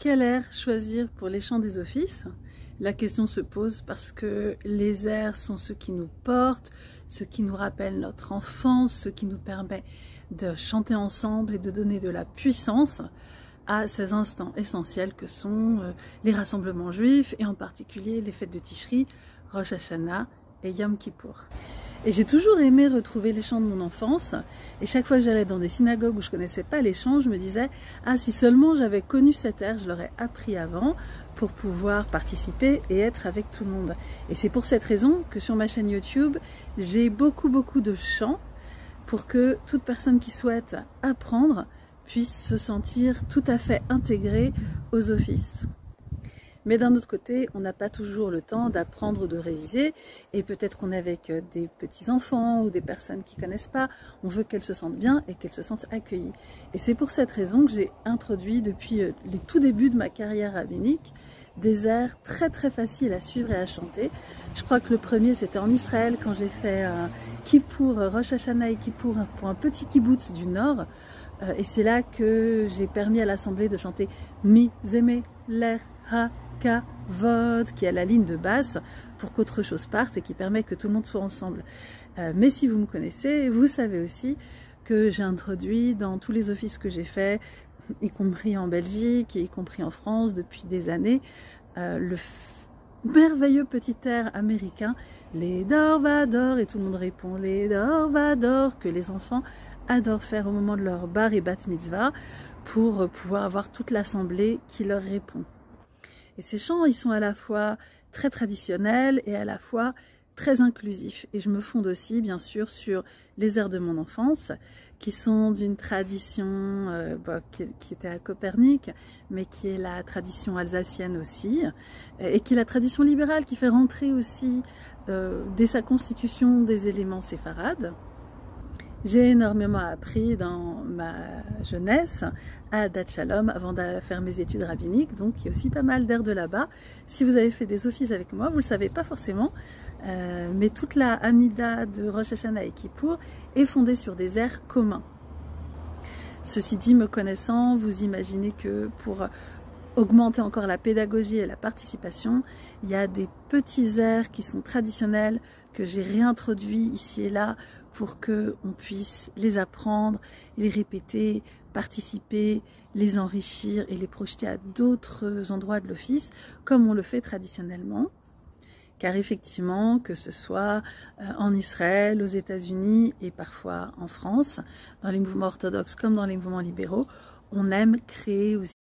Quel air choisir pour les chants des offices? La question se pose parce que les airs sont ceux qui nous portent, ceux qui nous rappellent notre enfance, ceux qui nous permettent de chanter ensemble et de donner de la puissance à ces instants essentiels que sont les rassemblements juifs et en particulier les fêtes de Tishri, Rosh Hashanah et Yom Kippour. Et j'ai toujours aimé retrouver les chants de mon enfance, et chaque fois que j'allais dans des synagogues où je ne connaissais pas les chants, je me disais « Ah, si seulement j'avais connu cet air, je l'aurais appris avant pour pouvoir participer et être avec tout le monde. » Et c'est pour cette raison que sur ma chaîne YouTube, j'ai beaucoup de chants pour que toute personne qui souhaite apprendre puisse se sentir tout à fait intégrée aux offices. Mais d'un autre côté, on n'a pas toujours le temps d'apprendre ou de réviser, et peut-être qu'on est avec des petits-enfants ou des personnes qui ne connaissent pas, on veut qu'elles se sentent bien et qu'elles se sentent accueillies. Et c'est pour cette raison que j'ai introduit depuis les tout débuts de ma carrière rabbinique des airs très faciles à suivre et à chanter. Je crois que le premier c'était en Israël quand j'ai fait Kippour, Rosh Hashanah et Kippour pour un petit kibbutz du Nord. Et c'est là que j'ai permis à l'assemblée de chanter Mi Zeme Ler Ha Kavod, qui est la ligne de basse pour qu'autre chose parte et qui permet que tout le monde soit ensemble. Mais si vous me connaissez, vous savez aussi que j'ai introduit dans tous les offices que j'ai faits, y compris en Belgique et y compris en France depuis des années, le merveilleux petit air américain, les Dorvador, et tout le monde répond les Dorvador, que les enfants adorent faire au moment de leur bar et bat mitzvah pour pouvoir avoir toute l'assemblée qui leur répond. Et ces chants, ils sont à la fois très traditionnels et à la fois très inclusifs. Et je me fonde aussi, bien sûr, sur les airs de mon enfance, qui sont d'une tradition qui était à Copernic, mais qui est la tradition alsacienne aussi, et qui est la tradition libérale, qui fait rentrer aussi, dès sa constitution, des éléments séfarades. J'ai énormément appris dans ma jeunesse à Dat Shalom avant de faire mes études rabbiniques, donc il y a aussi pas mal d'air de là-bas. Si vous avez fait des offices avec moi, vous ne le savez pas forcément, mais toute la Hamida de Rosh Hashanah et Kippour est fondée sur des airs communs. Ceci dit, me connaissant, vous imaginez que pour augmenter encore la pédagogie et la participation, il y a des petits airs qui sont traditionnels que j'ai réintroduits ici et là pour qu'on puisse les apprendre, les répéter, participer, les enrichir et les projeter à d'autres endroits de l'office, comme on le fait traditionnellement. Car effectivement, que ce soit en Israël, aux États-Unis et parfois en France, dans les mouvements orthodoxes comme dans les mouvements libéraux, on aime créer aussi